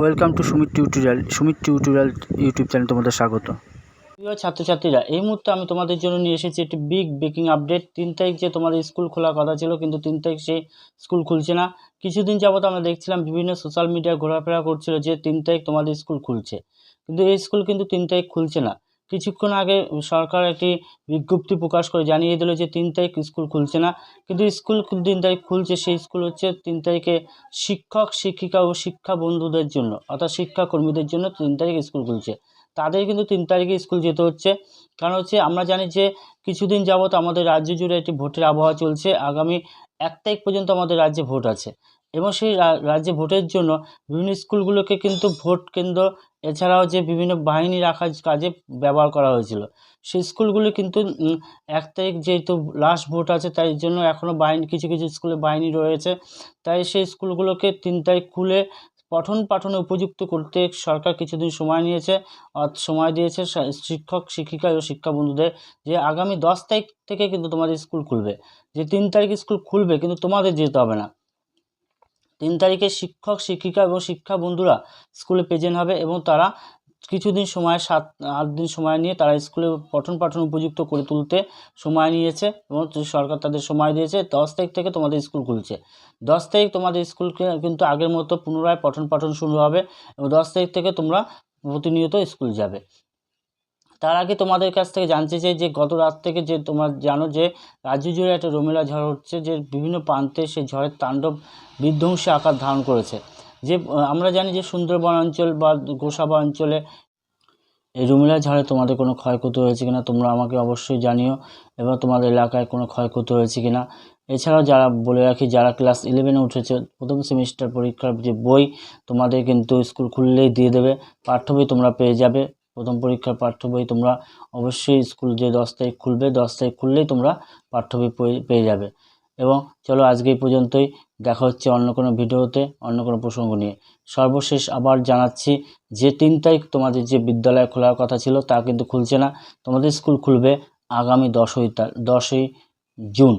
Welcome to Sumit tutorial YouTube channel তোমাদের স্বাগত। প্রিয় ছাত্রছাত্রীরা, এই মুহূর্তে আমি তোমাদের জন্য নিয়ে এসেছি একটি বিগ ব্রেকিং আপডেট। 3 তারিখ যে তোমাদের স্কুল খোলার কথা ছিল, কিন্তু 3 তারিখ সেই স্কুল খুলছে না। কিছুদিন যাবত আমরা দেখছিলাম বিভিন্ন সোশ্যাল মিডিয়ায় ঘোরাফেরা করছিল যে 3 তারিখ তোমাদের স্কুল খুলছে, কিন্তু এই স্কুল কিন্তু 3 তারিখ খুলছে না। কিছুক্ষণ আগে সরকার একটি বিজ্ঞপ্তি প্রকাশ করে জানিয়ে দিল যে 3 তারিখ স্কুল খুলছে না, কিন্তু স্কুল 3 তারিখ খুলছে। সেই স্কুল হচ্ছে 3 তারিখে শিক্ষক শিক্ষিকা ও শিক্ষা বন্ধুদের জন্য, অর্থাৎ শিক্ষাকর্মীদের জন্য 3 তারিখ স্কুল খুলছে। তাদের কিন্তু 3 তারিখে স্কুল যেতে হচ্ছে, কারণ হচ্ছে আমরা জানি যে কিছুদিন যাবত আমাদের রাজ্য জুড়ে একটি ভোটের আবহাওয়া চলছে। আগামী 1 তারিখ পর্যন্ত আমাদের রাজ্যে ভোট আছে, এবং সেই রাজ্যে ভোটের জন্য বিভিন্ন স্কুলগুলোকে কিন্তু ভোট কেন্দ্র এছাড়াও যে বিভিন্ন বাহিনী রাখার কাজে ব্যবহার করা হয়েছিল। সেই স্কুলগুলি কিন্তু 1 তারিখ যেহেতু লাস্ট ভোট আছে, তাই জন্য এখনও কিছু কিছু স্কুলে বাহিনী রয়েছে। তাই সেই স্কুলগুলোকে 3 তারিখ খুলে পঠন পাঠনে উপযুক্ত করতে সরকার কিছুদিন সময় দিয়েছে শিক্ষক শিক্ষিকা ও শিক্ষা বন্ধুদের, যে আগামী 10 তারিখ থেকে কিন্তু তোমাদের স্কুল খুলবে। যে 3 তারিখ স্কুল খুলবে, কিন্তু তোমাদের যেতে হবে না। 3 তারিখে শিক্ষক শিক্ষিকা এবং শিক্ষা বন্ধুরা স্কুলে প্রেজেন্ট হবে, এবং তারা কিছুদিন সময় 7-8 দিন সময় নিয়ে তারা স্কুলে পঠন পাঠন উপযুক্ত করে তুলতে সময় নিয়েছে, এবং সরকার তাদের সময় দিয়েছে। 10 তারিখ থেকে তোমাদের স্কুল খুলছে। 10 তারিখ তোমাদের স্কুল কিন্তু আগের মতো পুনরায় পঠন পাঠন শুরু হবে, এবং 10 তারিখ থেকে তোমরা প্রতিনিয়ত স্কুল যাবে। তার আগে তোমাদের কাছ থেকে জানতে চাই যে গত রাত থেকে যে তোমরা জানো যে রাজ্য জুড়ে একটা রোমেলা ঝড় হচ্ছে, যে বিভিন্ন প্রান্তে সেই ঝড়ের তাণ্ডব বিধ্বংসী আকার ধারণ করেছে। যে আমরা জানি যে সুন্দরবন অঞ্চল বা গোসাবা অঞ্চলে এই রোমেলা ঝড়ে তোমাদের কোনো ক্ষয়ক্ষতি হয়েছে কিনা তোমরা আমাকে অবশ্যই জানিও, এবং তোমাদের এলাকায় কোনো ক্ষয়ক্ষতি হয়েছে কিনা। এছাড়াও বলে রাখি, যারা ক্লাস 11-এ উঠেছে, প্রথম সেমিস্টার পরীক্ষার যে বই তোমাদের কিন্তু স্কুল খুললেই দিয়ে দেবে। পাঠ্য বই তোমরা পেয়ে যাবে। প্রথম পরীক্ষার পাঠ্য বই তোমরা অবশ্যই স্কুল যে 10 তারিখ খুলবে, 10 তারিখ খুললেই তোমরা পাঠ্য বই পেয়ে যাবে। এবং চলো আজকে এই পর্যন্তই, দেখা হচ্ছে অন্য কোনো ভিডিওতে অন্য কোনো প্রসঙ্গ নিয়ে। সর্বশেষ আবার জানাচ্ছি যে 3 তারিখ তোমাদের যে বিদ্যালয় খোলার কথা ছিল তা কিন্তু খুলছে না। তোমাদের স্কুল খুলবে আগামী 10ই জুন।